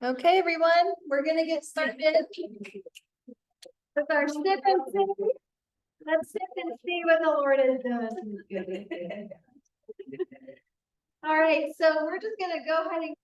Okay, everyone, we're gonna get started with our sip and see. Let's sip and see what the Lord has done. All right, so we're just gonna go ahead and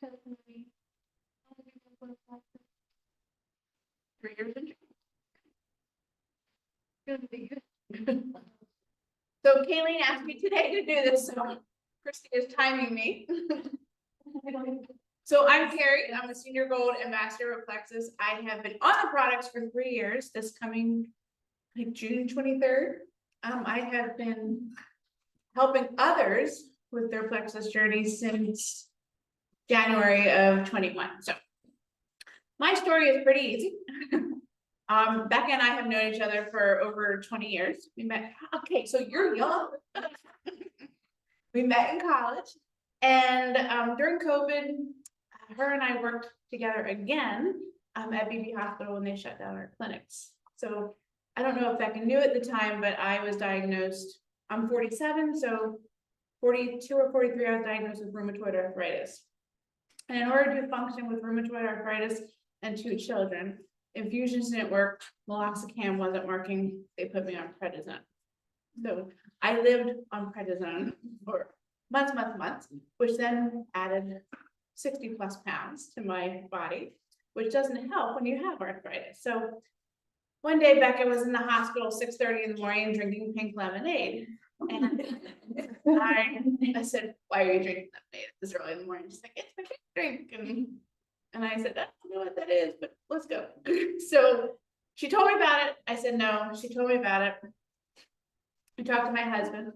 testimony. 3 years in. Gonna be good. So Kayleen asked me today to do this, so Christy is timing me. So I'm Cari, I'm a senior gold ambassador of Plexus. I have been on the products for 3 years, this coming like June 23rd. I have been helping others with their Plexus journey since January of 21. So my story is pretty easy. Becca and I have known each other for over 20 years. We met, okay, so you're young. We met in college, and during COVID, her and I worked together again at BB Hospital when they shut down our clinics. So I don't know if Becca knew at the time, but I was diagnosed, I'm 47, so 42 or 43, I was diagnosed with rheumatoid arthritis. And in order to function with rheumatoid arthritis and 2 children, infusions didn't work, meloxicam wasn't working, they put me on prednisone. So I lived on prednisone for months, which then added 60 plus pounds to my body, which doesn't help when you have arthritis. So one day Becca was in the hospital 6:30 in the morning drinking pink lemonade. And I said, why are you drinking lemonade this early in the morning? She's like, it's my favorite drink. And I said, I don't know what that is, but let's go. So she told me about it. I said, no. She told me about it. I talked to my husband,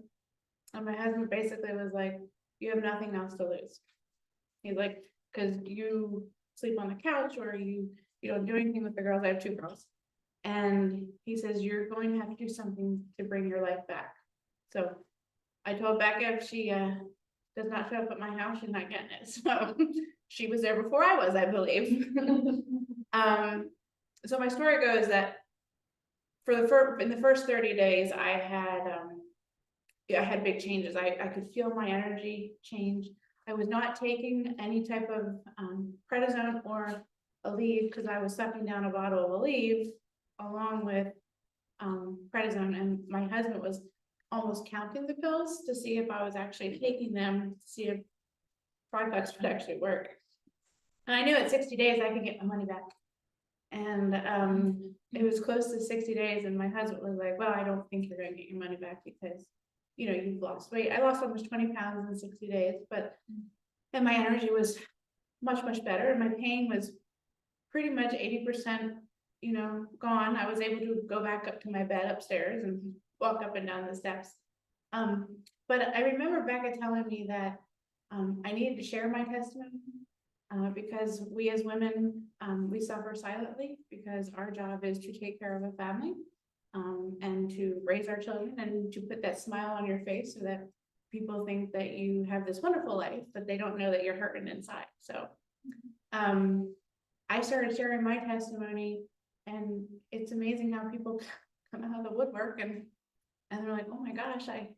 and my husband basically was like, you have nothing else to lose. He's like, because you sleep on the couch or you don't do anything with the girls. I have 2 girls. And he says, you're going to have to do something to bring your life back. So I told Becca if she does not show up at my house, she's not getting it. So she was there before I was, I believe. So my story goes that in the first 30 days, I had big changes. I could feel my energy change. I was not taking any type of prednisone or Aleve because I was sucking down a bottle of Aleve along with prednisone, and my husband was almost counting the pills to see if I was actually taking them, to see if Triflex would actually work. And I knew at 60 days I could get my money back. And it was close to 60 days, and my husband was like, well, I don't think you're gonna get your money back because, you know, you've lost weight. I lost almost 20 pounds in 60 days, and my energy was much better, and my pain was pretty much 80%, you know, gone. I was able to go back up to my bed upstairs and walk up and down the steps. But I remember Becca telling me that I needed to share my testimony because we as women, we suffer silently because our job is to take care of a family and to raise our children and to put that smile on your face so that people think that you have this wonderful life, but they don't know that you're hurting inside. So I started sharing my testimony, and it's amazing how people come out of the woodwork and they're like, oh my gosh, I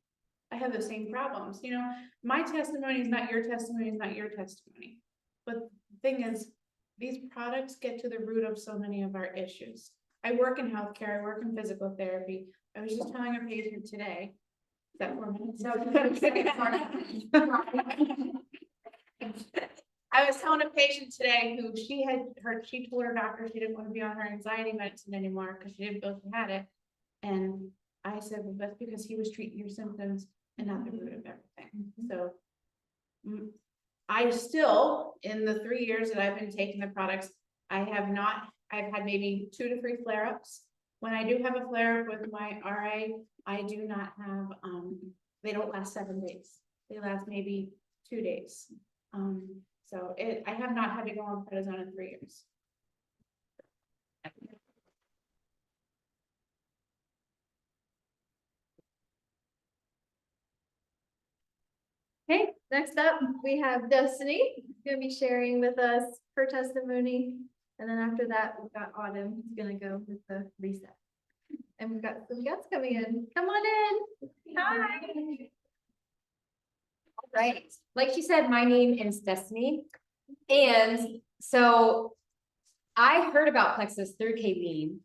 have the same problems. You know, my testimony is not your testimony, is not your testimony. But the thing is, these products get to the root of so many of our issues. I work in healthcare, I work in physical therapy. I was just telling a patient today, is that 4 minutes? No, I was telling a patient today who she told her doctor she didn't want to be on her anxiety medicine anymore because she didn't feel she had it. And I said, well, that's because he was treating your symptoms and not the root of everything. So I still, in the 3 years that I've been taking the products, I've had maybe 2 to 3 flare-ups. When I do have a flare-up with my RA, I do not have, they don't last 7 days. They last maybe 2 days. So I have not had to go on prednisone in 3 years. Okay, next up, we have Destiny, who's gonna be sharing with us her testimony. And then after that, we've got Autumn, who's gonna go with the reset. And we've got some guests coming in. Come on in. Hi. Right, like she said, my name is Destiny, and so I heard about Plexus through Kayleen,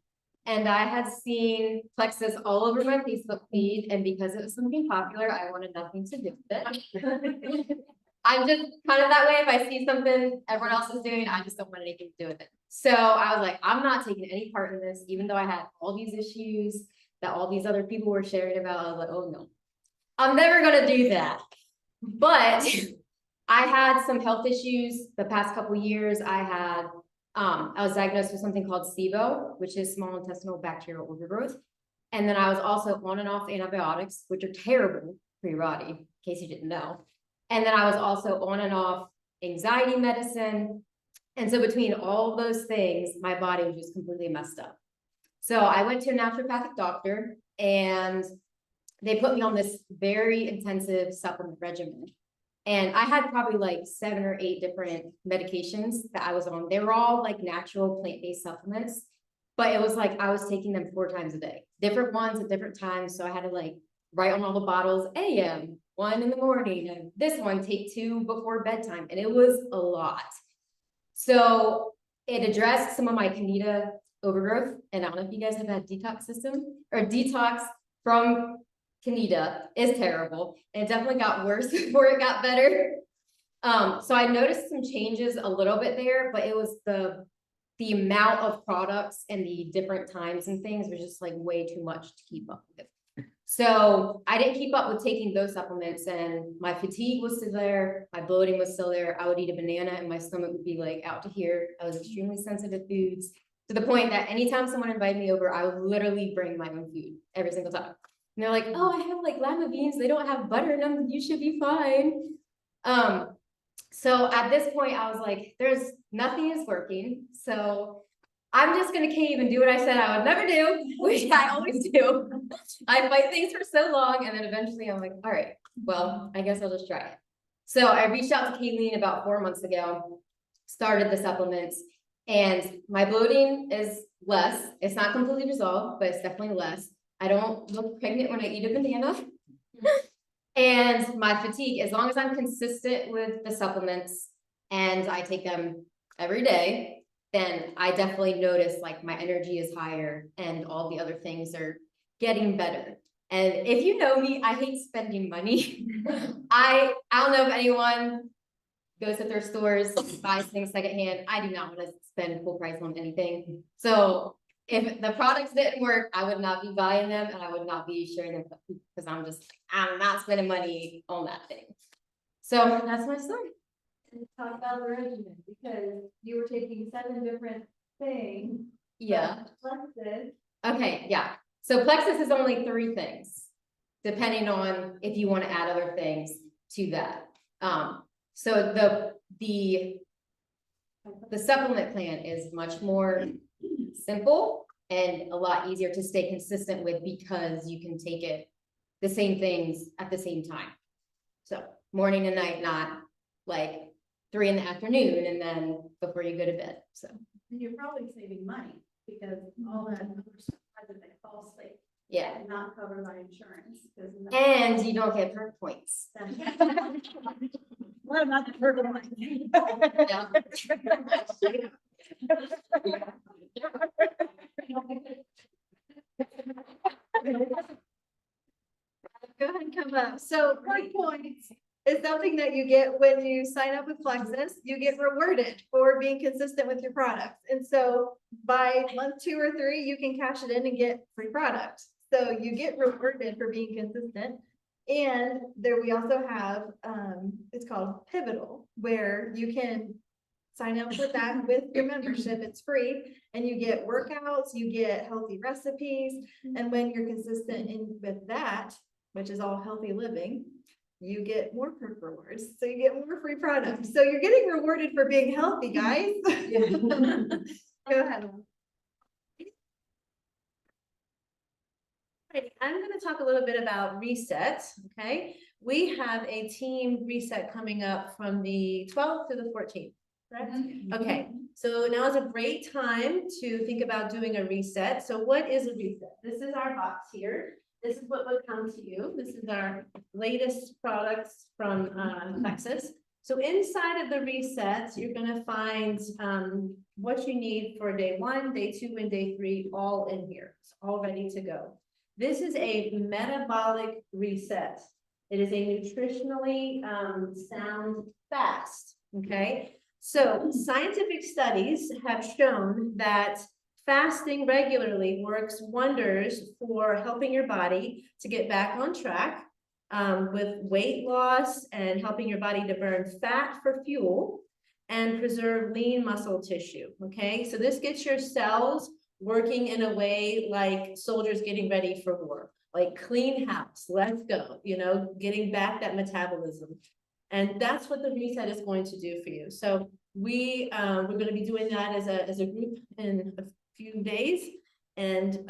and I had seen Plexus all over my Facebook feed, and because it was something popular, I wanted nothing to do with it. I'm just kind of that way. If I see something everyone else is doing, I just don't want anything to do with it. So I was like, I'm not taking any part in this, even though I had all these issues that all these other people were sharing about. I was like, oh no, I'm never gonna do that. But I had some health issues the past couple years. I was diagnosed with something called SIBO, which is small intestinal bacterial overgrowth. And then I was also on and off antibiotics, which are terrible for your body, in case you didn't know. And then I was also on and off anxiety medicine. And so between all of those things, my body was just completely messed up. So I went to a naturopathic doctor, and they put me on this very intensive supplement regimen. And I had probably like 7 or 8 different medications that I was on. They were all like natural plant-based supplements, but it was like I was taking them 4 times a day, different ones at different times. So I had to like write on all the bottles, AM, 1 in the morning, and this one, take 2 before bedtime. And it was a lot. So it addressed some of my Candida overgrowth. And I don't know if you guys have had detox system or detox from Candida is terrible. And it definitely got worse before it got better. So I noticed some changes a little bit there, but it was the amount of products and the different times and things was just like way too much to keep up with. So I didn't keep up with taking those supplements, and my fatigue was still there. My bloating was still there. I would eat a banana and my stomach would be like out to here. I was extremely sensitive to foods, to the point that anytime someone invited me over, I would literally bring my own food every single time. And they're like, oh, I have like lima beans. They don't have butter in them. You should be fine. So at this point I was like, there's nothing is working. So I'm just gonna cave and do what I said I would never do, which I always do. I fight things for so long, and then eventually I'm like, all right, well, I guess I'll just try it. So I reached out to Kayleen about 4 months ago, started the supplements, and my bloating is less. It's not completely resolved, but it's definitely less. I don't look pregnant when I eat a banana. And my fatigue, as long as I'm consistent with the supplements and I take them every day, then I definitely notice like my energy is higher and all the other things are getting better. And if you know me, I hate spending money. I don't know if anyone goes to thrift stores, buys things secondhand. I do not want to spend full price on anything. So if the products didn't work, I would not be buying them, and I would not be sharing them because I'm not spending money on that thing. So that's my story. And talk about the regimen, because you were taking 7 different things. Yeah. Plexus. Okay, yeah. So Plexus is only 3 things, depending on if you want to add other things to that. So the supplement plan is much more simple and a lot easier to stay consistent with, because you can take it the same things at the same time. So morning and night, not like 3 in the afternoon and then before you go to bed. So And you're probably saving money, because all that other stuff has been falsely yeah, not covered by insurance. and you don't get perk points. What about the purple one? Yeah. Go ahead and come up. So perk points is something that you get when you sign up with Plexus. You get rewarded for being consistent with your products. And so by month 2 or 3, you can cash it in and get free product. So you get rewarded for being consistent. And there we also have, it's called Pivotal, where you can sign up for that with your membership. It's free, and you get workouts, you get healthy recipes. And when you're consistent with that, which is all healthy living, you get more perk rewards. So you get more free products. So you're getting rewarded for being healthy, guys. Go ahead. Alrighty, I'm gonna talk a little bit about reset, okay? We have a team reset coming up from the 12th to the 14th, correct? Okay, so now is a great time to think about doing a reset. So what is a reset? This is our box here. This is what would come to you. This is our latest products from Plexus. So inside of the resets, you're gonna find what you need for day 1, day 2, and day 3, all in here. It's all ready to go. This is a metabolic reset. It is a nutritionally sound fast, okay? So scientific studies have shown that fasting regularly works wonders for helping your body to get back on track with weight loss and helping your body to burn fat for fuel and preserve lean muscle tissue, okay? So this gets your cells working in a way like soldiers getting ready for war, like clean house, let's go, you know, getting back that metabolism. And that's what the reset is going to do for you. So we're going to be doing that as a group in a few days. And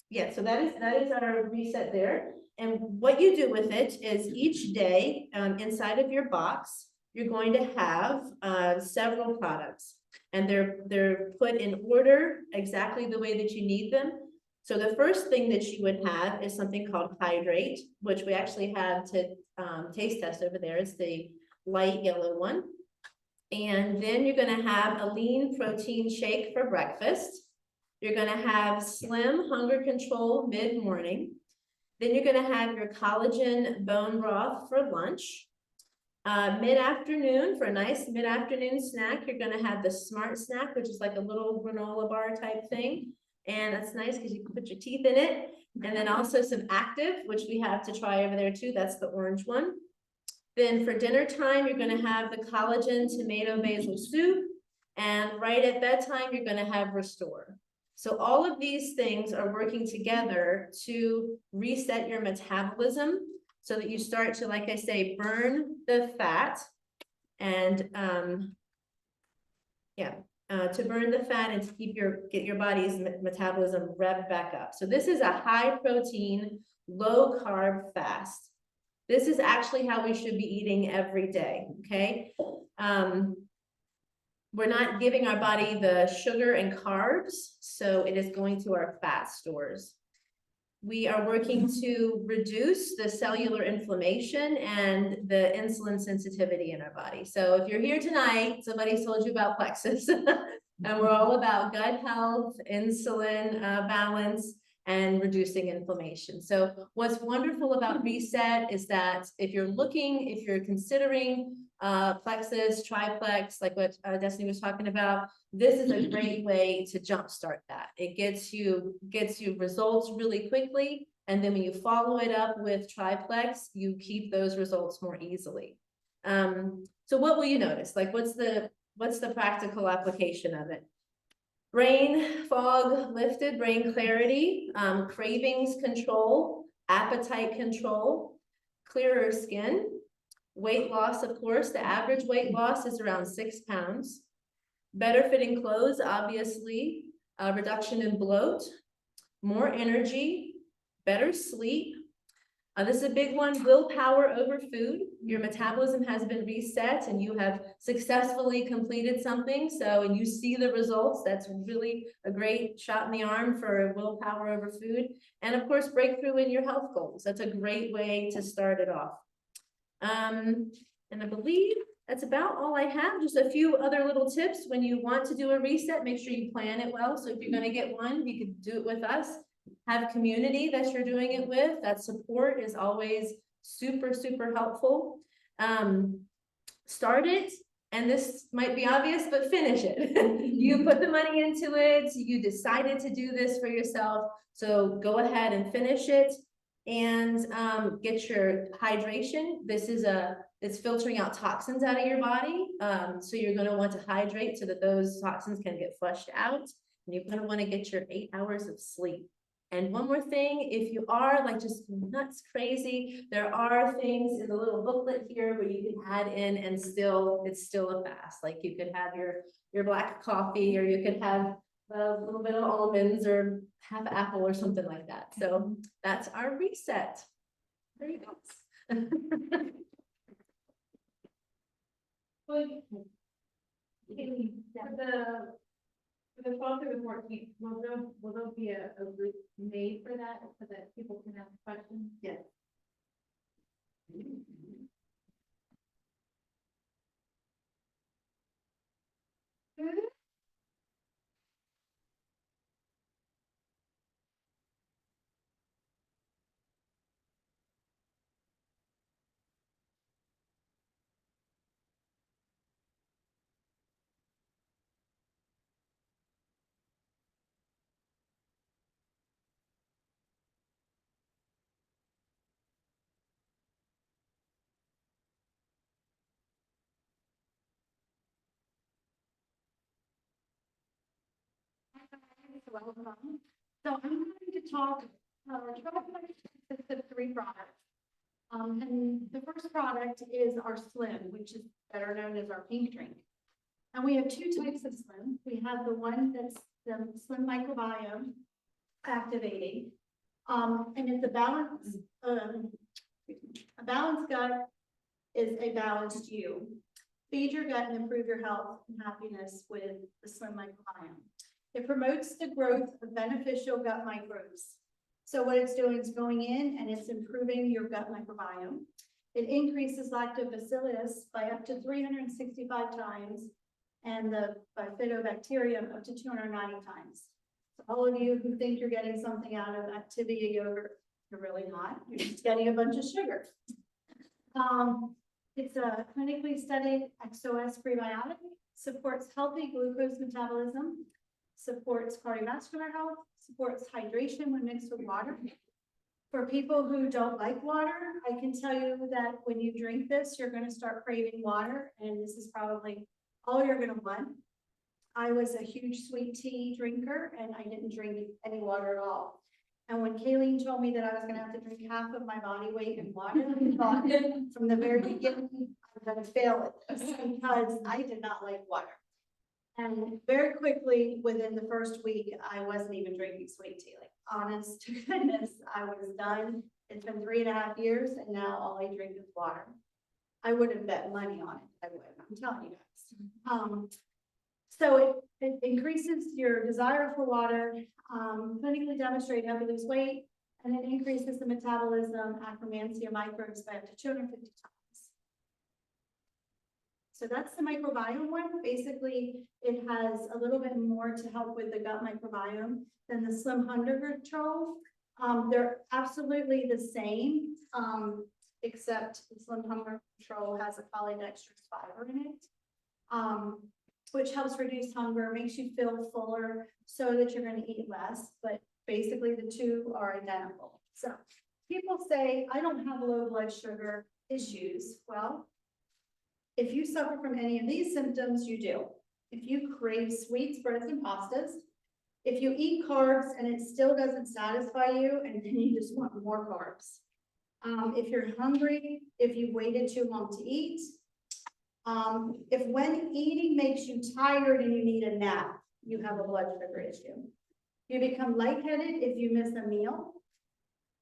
yeah, so that is our reset there. And what you do with it is each day inside of your box, you're going to have several products. And they're put in order exactly the way that you need them. So the first thing that you would have is something called Hydrate, which we actually have to taste test over there. It's the light yellow one. And then you're gonna have a lean protein shake for breakfast. You're gonna have Slim Hunger Control mid-morning. Then you're gonna have your collagen bone broth for lunch. Mid-afternoon, for a nice mid-afternoon snack, you're gonna have the Smart Snack, which is like a little granola bar type thing. And that's nice because you can put your teeth in it. And then also some Active, which we have to try over there too. That's the orange one. Then for dinner time, you're gonna have the collagen tomato basil soup. And right at bedtime, you're gonna have Restore. So all of these things are working together to reset your metabolism so that you start to, like I say, burn the fat and to burn the fat and to get your body's metabolism revved back up. So this is a high protein, low carb fast. This is actually how we should be eating every day, okay? We're not giving our body the sugar and carbs, so it is going to our fat stores. We are working to reduce the cellular inflammation and the insulin sensitivity in our body. So if you're here tonight, somebody told you about Plexus, and we're all about gut health, insulin balance, and reducing inflammation. So what's wonderful about Reset is that if you're considering Plexus, Triplex, like what Destiny was talking about, this is a great way to jumpstart that. It gets you results really quickly, and then when you follow it up with Triplex, you keep those results more easily. So what will you notice? Like, what's the practical application of it? Brain fog lifted, brain clarity, cravings control, appetite control, clearer skin, weight loss, of course, the average weight loss is around 6 pounds. Better fitting clothes, obviously, reduction in bloat, more energy, better sleep. This is a big one, willpower over food. Your metabolism has been reset and you have successfully completed something. So, and you see the results, that's really a great shot in the arm for willpower over food. And of course, breakthrough in your health goals. That's a great way to start it off. And I believe that's about all I have. Just a few other little tips. When you want to do a reset, make sure you plan it well. So if you're going to get one, you could do it with us. Have community that you're doing it with. That support is always super, super helpful. Start it, and this might be obvious, but finish it. You put the money into it. You decided to do this for yourself. So go ahead and finish it. And get your hydration. It's filtering out toxins out of your body. So you're going to want to hydrate so that those toxins can get flushed out. And you're going to want to get your 8 hours of sleep. And one more thing, if you are like just nuts crazy, there are things in the little booklet here where you can add in and it's still a fast. Like you could have your black coffee, or you could have a little bit of almonds or half apple or something like that. So that's our reset. There you go. For the 12th or the 14th, will there be a group made for that, so that people can ask questions? Yes. Welcome. So I'm going to talk about the three products. And the first product is our Slim, which is better known as our pink drink. And we have two types of Slim. We have the one that's the Slim microbiome activating. And it's a balanced gut is a balanced you. Feed your gut and improve your health and happiness with the Slim microbiome. It promotes the growth of beneficial gut microbes. So what it's doing is going in and it's improving your gut microbiome. It increases lactobacillus by up to 365 times and the bifidobacterium up to 290 times. So all of you who think you're getting something out of Activia yogurt, you're really not. You're just getting a bunch of sugar. It's a clinically studied XOS prebiotic, supports healthy glucose metabolism, supports cardiovascular health, supports hydration when mixed with water. For people who don't like water, I can tell you that when you drink this, you're going to start craving water, and this is probably all you're going to want. I was a huge sweet tea drinker, and I didn't drink any water at all. And when Kayleen told me that I was going to have to drink half of my body weight in water, I thought from the very beginning, I'm going to fail at this because I did not like water. And very quickly, within the first week, I wasn't even drinking sweet tea. Like, honest to goodness, I was done. It's been 3.5 years, and now all I drink is water. I would have bet money on it. I would. I'm telling you guys. So it increases your desire for water, clinically demonstrate how to lose weight, and it increases the metabolism Akkermansia microbes by up to 250 times. So that's the microbiome one. Basically, it has a little bit more to help with the gut microbiome than the Slim Hunger Control. They're absolutely the same, except the Slim Hunger Control has a polydextrose fiber in it, which helps reduce hunger, makes you feel fuller so that you're going to eat less. But basically, the two are identical. So people say, I don't have low blood sugar issues. Well, if you suffer from any of these symptoms, you do. If you crave sweets, breads, and pastas, if you eat carbs and it still doesn't satisfy you, and then you just want more carbs. If you're hungry, if you waited too long to eat, if when eating makes you tired and you need a nap, you have a blood sugar issue. You become lightheaded if you miss a meal.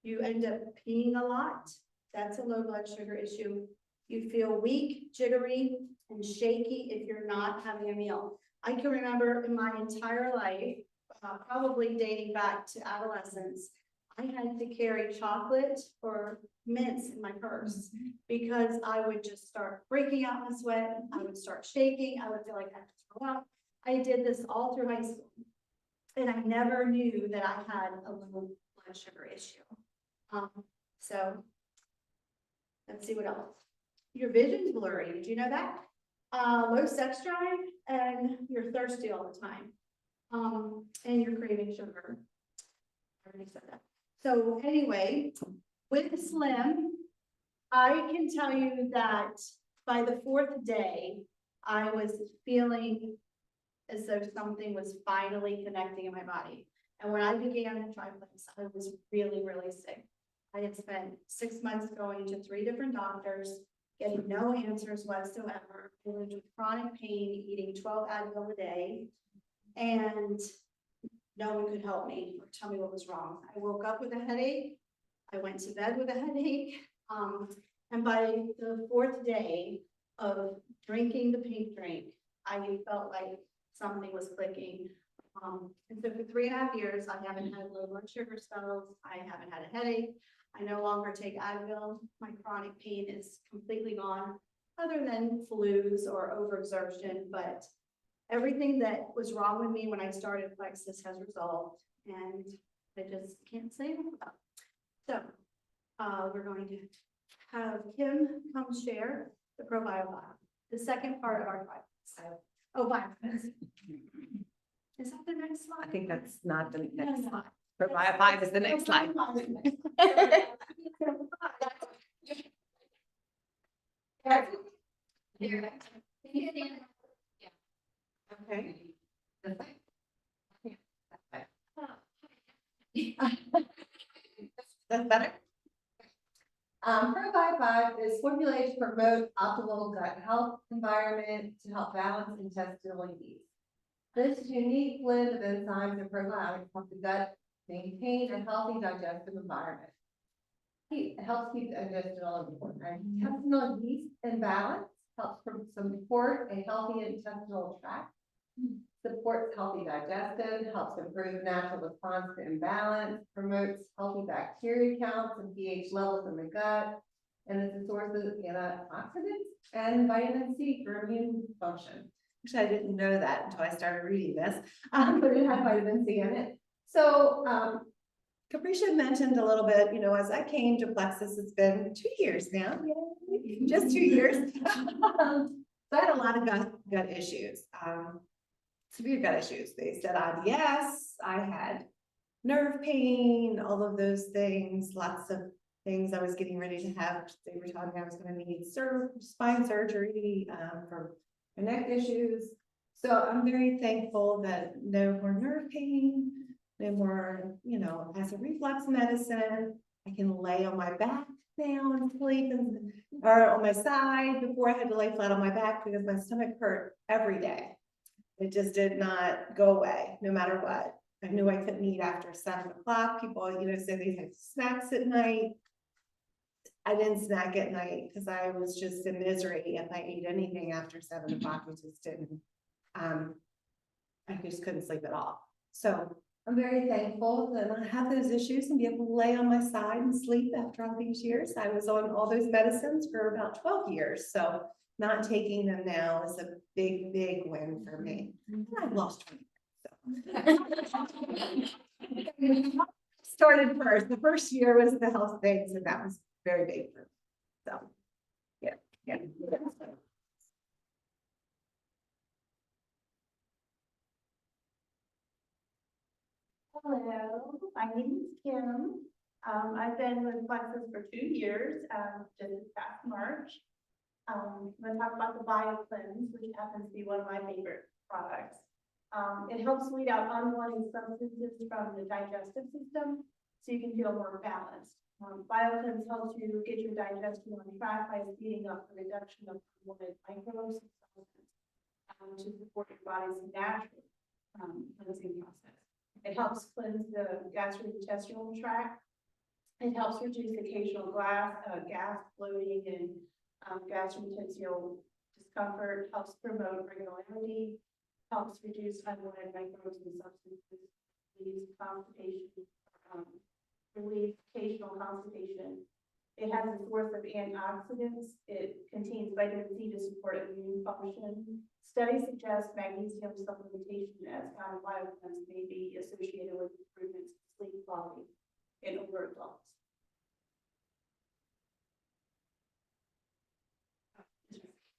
You end up peeing a lot. That's a low blood sugar issue. You feel weak, jittery, and shaky if you're not having a meal. I can remember in my entire life, probably dating back to adolescence, I had to carry chocolate or mints in my purse because I would just start breaking out in sweat. I would start shaking. I would feel like I had to throw up. I did this all through high school, and I never knew that I had a low blood sugar issue. So let's see what else. Your vision's blurry. Did you know that? Low sex drive, and you're thirsty all the time. And you're craving sugar. I already said that. So anyway, with Slim, I can tell you that by the 4th day, I was feeling as though something was finally connecting in my body. And when I began to try this, I was really, really sick. I had spent 6 months going to 3 different doctors, getting no answers whatsoever. I lived with chronic pain, eating 12 Advil a day. And no one could help me or tell me what was wrong. I woke up with a headache. I went to bed with a headache. And by the 4th day of drinking the pink drink, I felt like something was clicking. And so for 3.5 years, I haven't had low blood sugar spells. I haven't had a headache. I no longer take Advil. My chronic pain is completely gone, other than flus or overexertion. But everything that was wrong with me when I started Plexus has resolved, and I just can't say enough about it. So, we're going to have Kim come share the probiotic, the second part of our bio. Oh, bio. Is that the next I slide? think that's not the next No, slide. Provide 5 is the next slide. Okay. That's better. Provide 5 is formulated to promote optimal gut health environment to help balance intestinal yeast. This unique blend of enzymes and probiotics help the gut maintain a healthy digestive environment. It helps keep the intestinal yeast in balance, helps support a healthy intestinal tract, supports healthy digestion, helps improve natural response to imbalance, promotes healthy bacteria counts and pH levels in the gut, and is a source of antioxidants and vitamin C for immune function. Actually, I didn't know that until I started reading this, but it had vitamin C in it. So, Capricia mentioned a little bit, you know, as I came to Plexus, it's been 2 years now, just 2 years. So I had a lot of gut issues, severe gut issues. They said IBS, I had nerve pain, all of those things, lots of things I was getting ready to have. They were telling me I was going to need spine surgery for my neck issues. So I'm very thankful that no more nerve pain, no more, you know, acid reflux medicine. I can lay on my back now and sleep, or on my side. Before I had to lay flat on my back because my stomach hurt every day. It just did not go away, no matter what. I knew I couldn't eat after 7 o'clock. People, you know, say they had snacks at night. I didn't snack at night because I was just in misery. If I ate anything after 7 o'clock, it just didn't. I just couldn't sleep at all. So I'm very thankful that I have those issues and be able to lay on my side and sleep after all these years. I was on all those medicines for about 12 years. So not taking them now is a big, big win for me. And I've lost 20. So. Started first. The first year was the health things, and that was very big for me. So, yeah. Hello, my name is Kim. I've been with Plexus for 2 years, just this past March. I'm going to talk about the BioCleanse, which happens to be one of my favorite products. It helps weed out unwanted substances from the digestive system, so you can feel more balanced. BioCleanse helps you get your digestion on track by speeding up the reduction of unwanted microbes and substances to support your body's natural cleansing process. It helps cleanse the gastrointestinal tract. It helps reduce occasional gas, bloating, and gastrointestinal discomfort. Helps promote regularity. Helps reduce unwanted microbes and substances. Relieves constipation. Relieves occasional constipation. It has a source of antioxidants. It contains vitamin C to support immune function. Studies suggest magnesium supplementation as found in BioCleanse may be associated with improvements in sleep quality in older adults.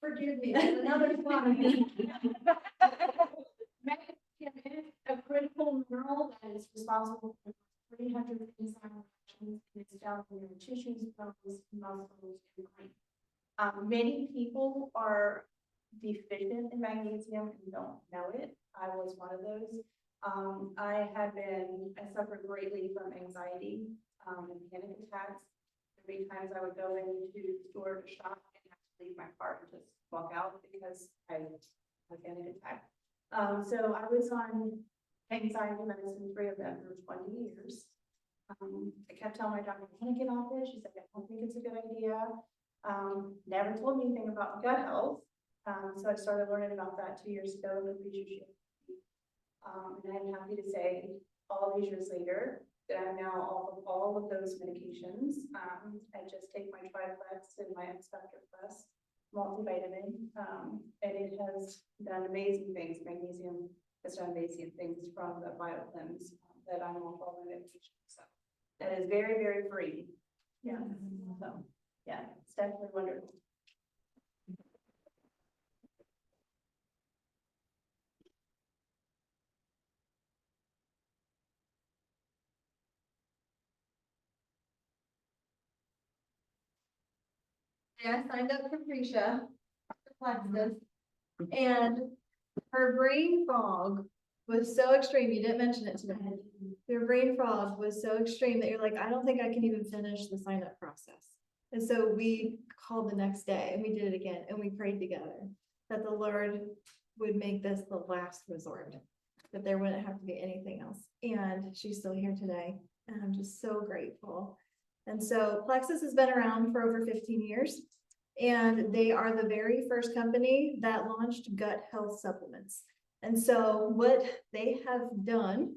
Forgive me, there's another slide. Magnesium is a critical mineral that is responsible for 300 enzyme reactions in its found in your tissues, bones, muscles, and brain. Many people are deficient in magnesium and don't know it. I was one of those. I suffered greatly from anxiety and panic attacks. Every time I would go into the store to shop and have to leave my car and just walk out because I had a panic attack. So I was on anxiety medicine, 3 of them for 20 years. I kept telling my doctor, I want to get off this. She said, I don't think it's a good idea. Never told me anything about gut health. So I started learning about that 2 years ago with nutrition. And I'm happy to say, all these years later, that I'm now off of all of those medications. I just take my Triplex and my X Factor Plus multivitamin, and it has done amazing things. Magnesium has done amazing things from the biocleanse that I'm off all my medication. So that is very, very free. Yeah. So yeah, it's definitely wonderful. Yeah, I signed up for Prisha, for Plexus, and her brain fog was so extreme, you didn't mention it today. Your brain fog was so extreme that you're like, I don't think I can even finish the sign up process. And so we called the next day and we did it again and we prayed together that the Lord would make this the last resort, that there wouldn't have to be anything else. And she's still here today and I'm just so grateful. And so Plexus has been around for over 15 years and they are the very first company that launched gut health supplements. And so what they have done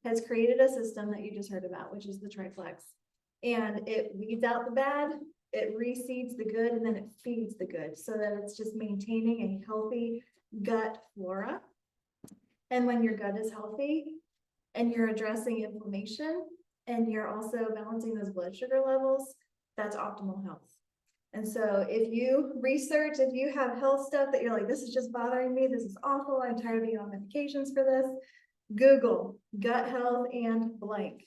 has created a system that you just heard about, which is the triplex. And it weeds out the bad, it reseeds the good, and then it feeds the good so that it's just maintaining a healthy gut flora. And when your gut is healthy and you're addressing inflammation and you're also balancing those blood sugar levels, that's optimal health. And so if you research, if you have health stuff that you're like, this is just bothering me, this is awful, I'm tired of being on medications for this, Google gut health and blank.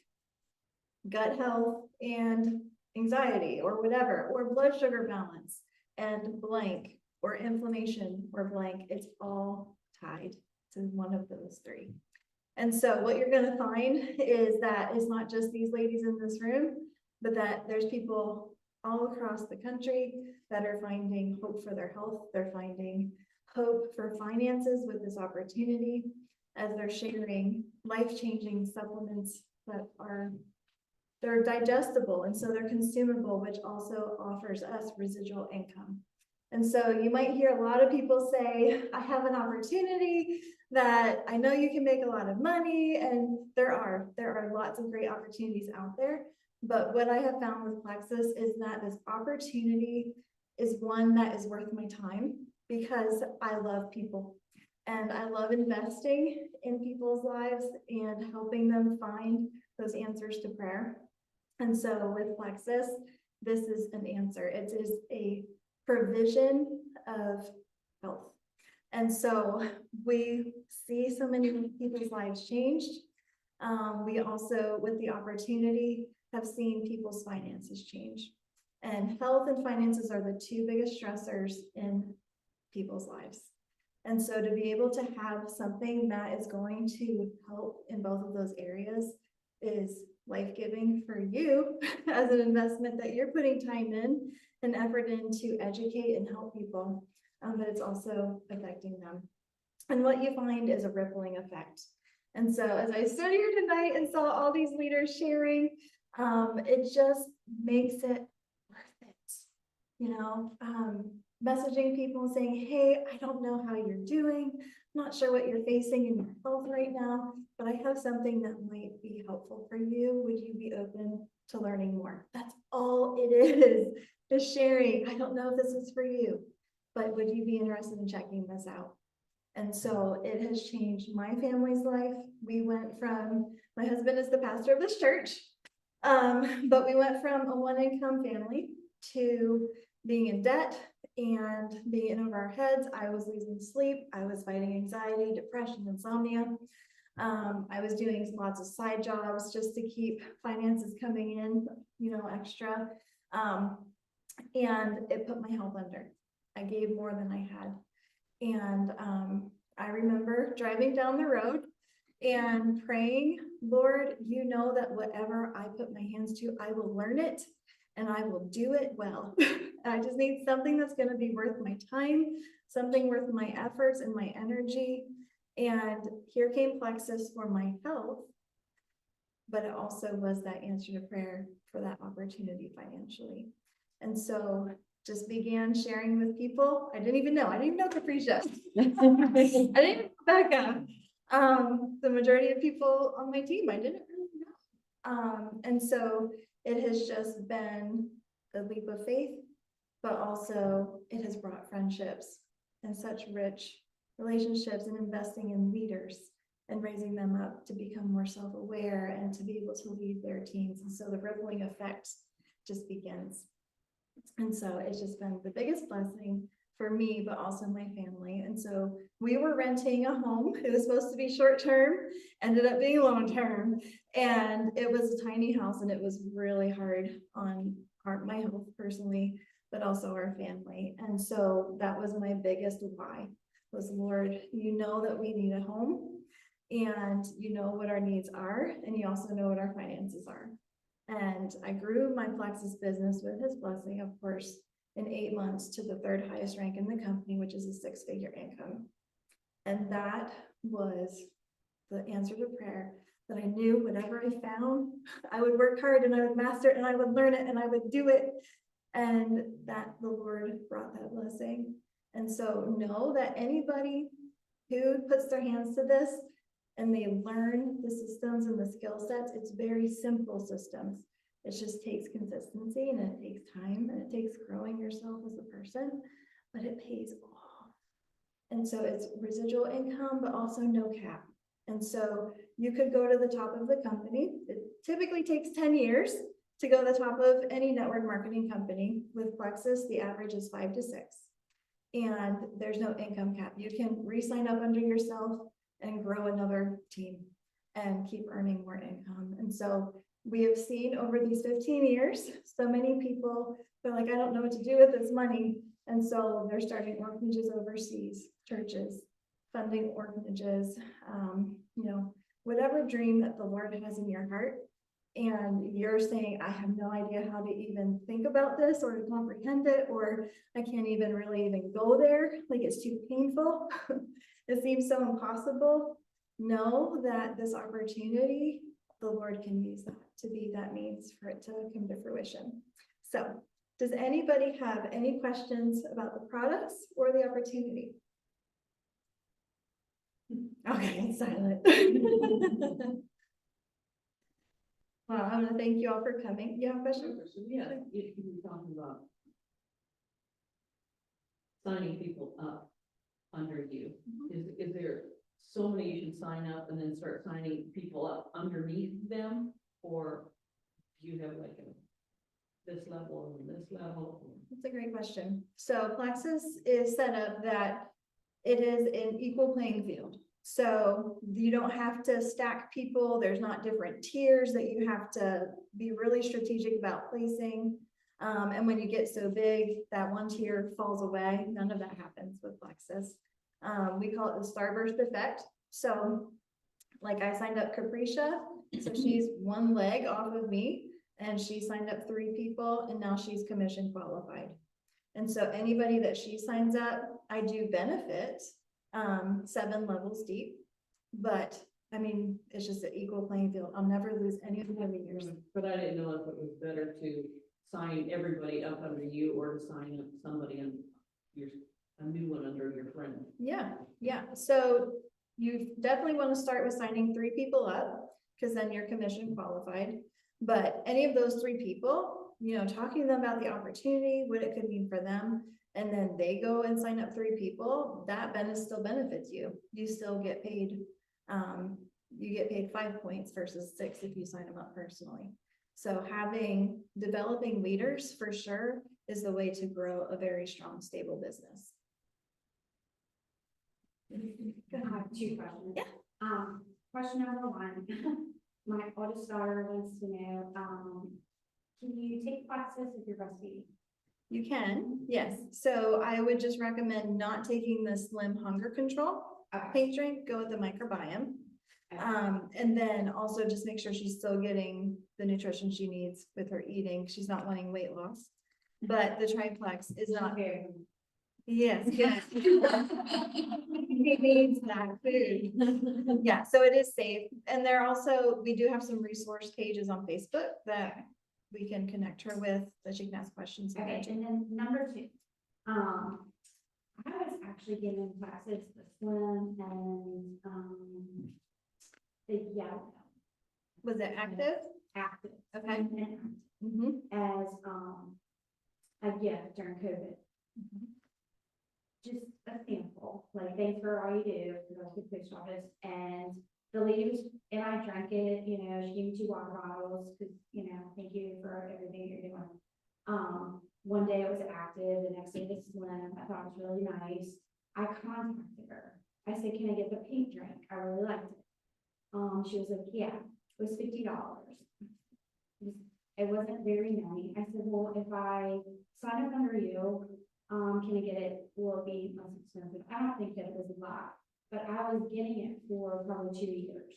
Gut health and anxiety or whatever, or blood sugar balance and blank, or inflammation or blank. It's all tied to one of those three. And so what you're going to find is that it's not just these ladies in this room, but that there's people all across the country that are finding hope for their health. They're finding hope for finances with this opportunity as they're sharing life-changing supplements that they're digestible and so they're consumable, which also offers us residual income. And so you might hear a lot of people say, I have an opportunity that I know you can make a lot of money, and there are lots of great opportunities out there. But what I have found with Plexus is that this opportunity is one that is worth my time because I love people and I love investing in people's lives and helping them find those answers to prayer. And so with Plexus, this is an answer. It is a provision of health. And so we see so many people's lives changed. We also, with the opportunity, have seen people's finances change. And health and finances are the two biggest stressors in people's lives. And so to be able to have something that is going to help in both of those areas is life-giving for you as an investment that you're putting time in and effort in to educate and help people, but it's also affecting them. And what you find is a rippling effect. And so as I stood here tonight and saw all these leaders sharing, it just makes it worth it. You know, messaging people saying, hey, I don't know how you're doing. I'm not sure what you're facing in your health right now, but I have something that might be helpful for you. Would you be open to learning more? That's all it is sharing. I don't know if this is for you, but would you be interested in checking this out? And so it has changed my family's life. We went from, my husband is the pastor of this church, but we went from a one-income family to being in debt and being in over our heads. I was losing sleep. I was fighting anxiety, depression, insomnia. I was doing lots of side jobs just to keep finances coming in, you know, extra. And it put my health under. I gave more than I had. And I remember driving down the road and praying, Lord, you know that whatever I put my hands to, I will learn it and I will do it well. I just need something that's going to be worth my time, something worth my efforts and my energy. And here came Plexus for my health. But it also was that answer to prayer for that opportunity financially. And so just began sharing with people. I didn't even know Capricia. I didn't even know Becca. The majority of people on my team, I didn't really know. And so it has just been a leap of faith, but also it has brought friendships and such rich relationships and investing in leaders and raising them up to become more self-aware and to be able to lead their teams. And so the rippling effect just begins. And so it's just been the biggest blessing for me, but also my family. And so we were renting a home. It was supposed to be short-term, ended up being long-term. And it was a tiny house, and it was really hard on my health personally, but also our family. And so that was my biggest why, was, Lord, you know that we need a home, and you know what our needs are, and you also know what our finances are. And I grew my Plexus business with his blessing, of course, in 8 months to the 3rd highest rank in the company, which is a 6-figure income. And that was the answer to prayer, that I knew whatever I found, I would work hard and I would master it and I would learn it and I would do it. And that the Lord brought that blessing. And so know that anybody who puts their hands to this and they learn the systems and the skill sets, it's very simple systems. It just takes consistency, and it takes time, and it takes growing yourself as a person, but it pays off. And so it's residual income, but also no cap. And so you could go to the top of the company. It typically takes 10 years to go to the top of any network marketing company. With Plexus, the average is 5 to 6. And there's no income cap. You can re-sign up under yourself and grow another team and keep earning more income. And so we have seen over these 15 years, so many people feel like, I don't know what to do with this money. And so they're starting orphanages overseas, churches, funding orphanages, whatever dream that the Lord has in your heart. And you're saying, I have no idea how to even think about this or to comprehend it, or I can't even really even go there. Like, it's too painful. It seems so impossible. Know that this opportunity, the Lord can use that to be that means for it to come to fruition. So does anybody have any questions about the products or the opportunity? Okay, it's silent. Well, I want to thank you all for coming. You have a question? Yeah, you were talking about signing people up under you. Is there so many you can sign up and then start signing people up underneath them? Or do you have like this level and this level? That's a great question. So Plexus is set up that it is an equal playing field. So you don't have to stack people. There's not different tiers that you have to be really strategic about placing. And when you get so big, that one tier falls away. None of that happens with Plexus. We call it the starburst effect. So like, I signed up Capricia, so she's one leg off of me, and she signed up 3 people, and now she's commission qualified. And so anybody that she signs up, I do benefit 7 levels deep, but I mean, it's just an equal playing field. I'll never lose any of the years. But I didn't know if it was better to sign everybody up under you or to sign up somebody and a new one under your friend. Yeah. So you definitely want to start with signing 3 people up, because then you're commission qualified. But any of those 3 people, talking to them about the opportunity, what it could mean for them, and then they go and sign up 3 people, that still benefits you. You still get paid. You get paid 5 points versus 6 if you sign them up personally. So developing leaders for sure is the way to grow a very strong, stable business. I have 2 questions. Yeah. Question number 1, my oldest daughter wants to know, can you take Plexus if you're breastfeeding? You can, yes. So I would just recommend not taking the Slim Hunger Control pink drink, go with the microbiome. And then also just make sure she's still getting the nutrition she needs with her eating. She's not wanting weight loss, but the triplex is not Yes, good. He needs that food. Yeah, so it is safe. And there also, we do have some resource pages on Facebook that we can connect her with, that she can ask questions. Okay, and then number two, I was actually given classes, the swim and, the yellow Was it active? active. Okay. And Mm-hmm. as, a gift during COVID. Just a sample, like, thanks for all you do, because I was with the post office, and the lady was, and I drank it, you know, she gave me 2 water bottles, because, you know, thank you for everything you're doing. One day it was active, the next day it was slim, I thought it was really nice. I contacted her, I said, can I get the pink drink, I really liked it. She was like, yeah, it was $50. It wasn't very many, I said, well, if I sign up under you, can I get it, will it be less expensive? I don't think that it was a lot, but I was getting it for probably 2 years.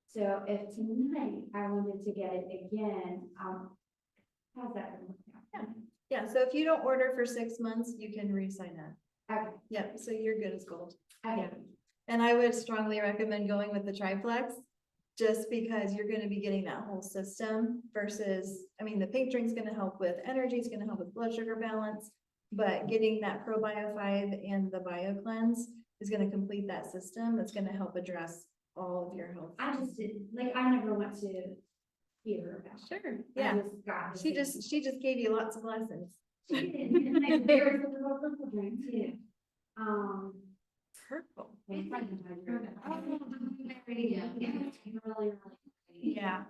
So if tonight I wanted to get it again, how's that gonna work out? Yeah, so if you don't order for 6 months, you can re-sign up. Okay, Yep, so you're good as gold. okay. And I would strongly recommend going with the triplex, just because you're gonna be getting that whole system versus, I mean, the pink drink's gonna help with energy, it's gonna help with blood sugar balance. But getting that ProBio 5 and the Bio Cleanse is gonna complete that system, that's gonna help address all of your health. I just didn't, like, I never went to hear about it. Sure, I yeah, just got the she thing. just gave you lots of lessons. She did, and I, there was a little purple drink too. Purple. My friend and I drank it. Yeah, it's really, really. Yeah.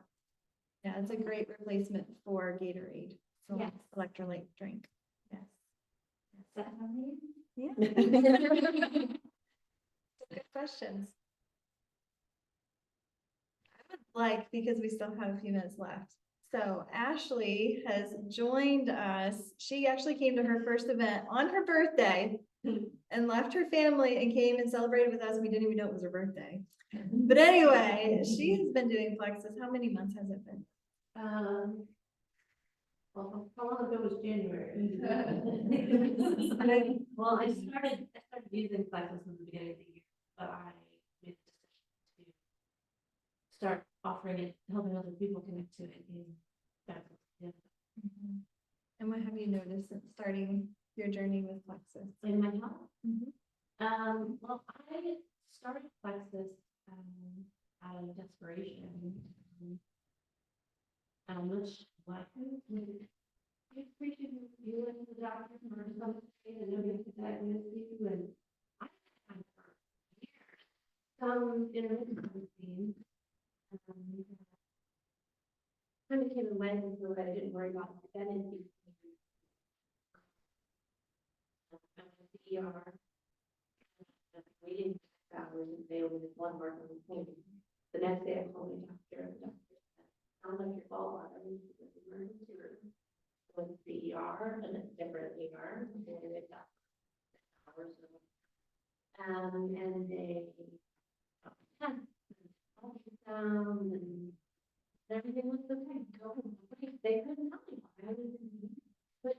Yeah, it's a great replacement for Gatorade, so Yes. electrolyte drink, yes. Is that something? Yeah. Good questions. I would like, because we still have a few minutes left. So Ashley has joined us. She actually came to her first event on her birthday and left her family and came and celebrated with us. We didn't even know it was her birthday. But anyway, she has been doing Plexus. How many months has it been? Well, how long ago was January? Well, I started using Plexus in the beginning of the year, but I made the decision to start offering it, helping other people connect to it in February. And what have you noticed since starting your journey with Plexus? In my health. Mhm. Well, I started Plexus, out of desperation. Much like, I appreciate you and the doctor or something, and nobody could diagnose you, and I had for years, some intermittent pain. Kind of came and went, and so I didn't worry about it then, and I went to the ER. Waiting hours, and they only did 1 mark on the pain. The next day I called my doctor, and the doctor said, sounds like your gallbladder needs to go to the emergency room. Went to the ER, and it's different ER, and they got hours of, and they ultrasound, and everything was okay. They couldn't tell me why I was in, but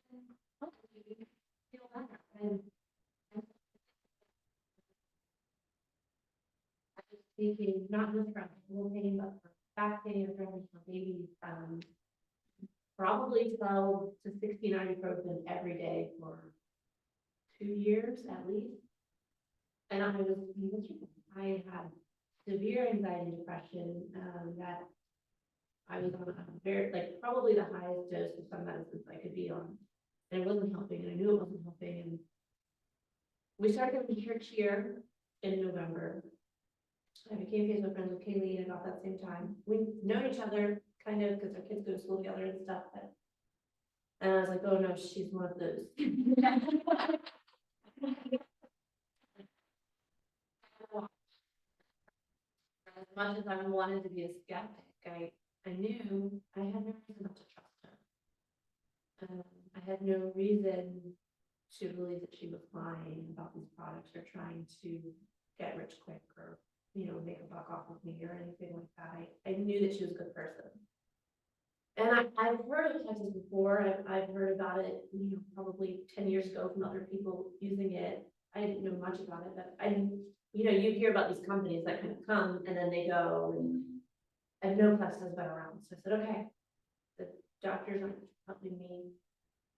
hopefully you feel better. And I was thinking, not just from little pain, but for back pain or for babies, probably 12 to 16 ibuprofen every day for 2 years at least. And I had severe anxiety and depression, that I was on a very, like, probably the highest dose of some medicines I could be on. And it wasn't helping, and I knew it wasn't helping, and we started going to church here in November. I became Facebook friends with Kaylee about that same time. We've known each other kind of because our kids go to school together and stuff, but and I was like, oh no, she's one of those. As much as I wanted to be a skeptic, I knew I had no reason not to trust her. I had no reason to believe that she was lying about these products or trying to get rich quick or, you know, make a buck off of me or anything like that. I knew that she was a good person. And I've heard of Texas before, I've heard about it, probably 10 years ago from other people using it. I didn't know much about it, but you hear about these companies that kind of come and then they go, and no Plexus has been around. So I said, okay, the doctors aren't helping me.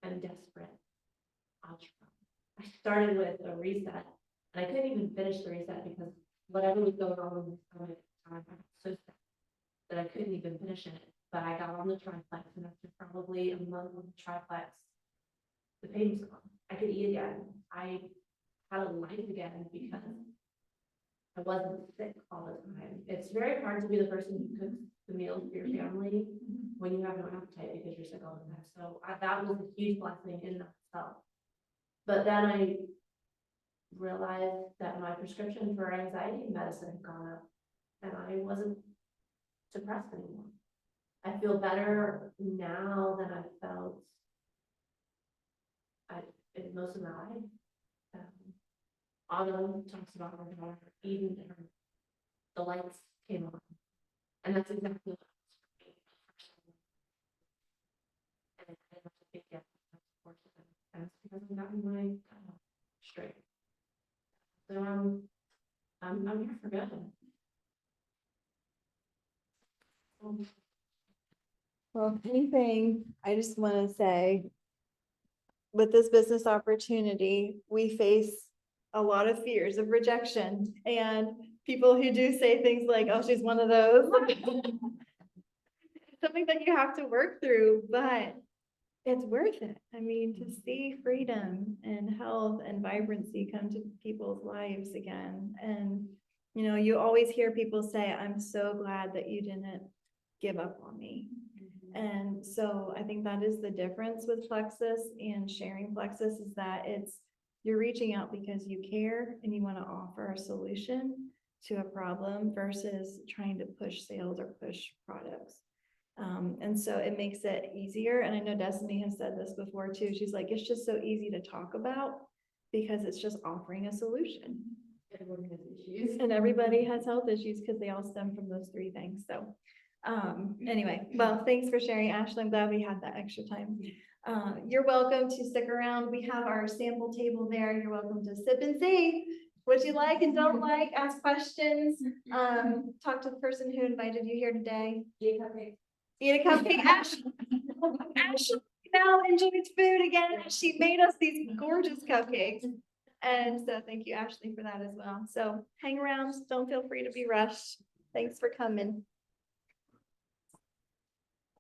I'm desperate. I'll try. I started with a reset, and I couldn't even finish the reset because whatever was going on with my stomach at the time, I was so sick that I couldn't even finish it. But I got on the triplex, and after probably a month on the triplex, the pain was gone. I could eat again. I had a life again because I wasn't sick all the time. It's very hard to be the person who cooks the meals for your family when you have no appetite because you're sick all the time. So that was a huge blessing in itself. But then I realized that my prescription for anxiety medicine had gone up, and I wasn't depressed anymore. I feel better now than I felt in most of my life. Autumn talks about her daughter, even the lights came on. And that's exactly what it was for me. And I didn't have to think yet. And it's because I've gotten my straight. So I'm here for good. Well, if anything, I just want to say, with this business opportunity, we face a lot of fears of rejection and people who do say things like, oh, she's one of those. Something that you have to work through, but it's worth it. I mean, to see freedom and health and vibrancy come to people's lives again. And, you always hear people say, I'm so glad that you didn't give up on me. And so I think that is the difference with Plexus and sharing Plexus, is that you're reaching out because you care and you want to offer a solution to a problem versus trying to push sales or push products. And so it makes it easier. And I know Destiny has said this before too. She's like, it's just so easy to talk about because it's just offering a solution. Everyone has issues. And everybody has health issues because they all stem from those three things. So anyway, well, thanks for sharing, Ashley. I'm glad we had that extra time. You're welcome to stick around. We have our sample table there. You're welcome to sip and see what you like and don't like, ask questions, talk to the person who invited you here today. Eat a cupcake. Ashley now enjoys food again. She made us these gorgeous cupcakes. And so thank you, Ashley, for that as well. So hang around. Don't feel free to be rushed. Thanks for coming.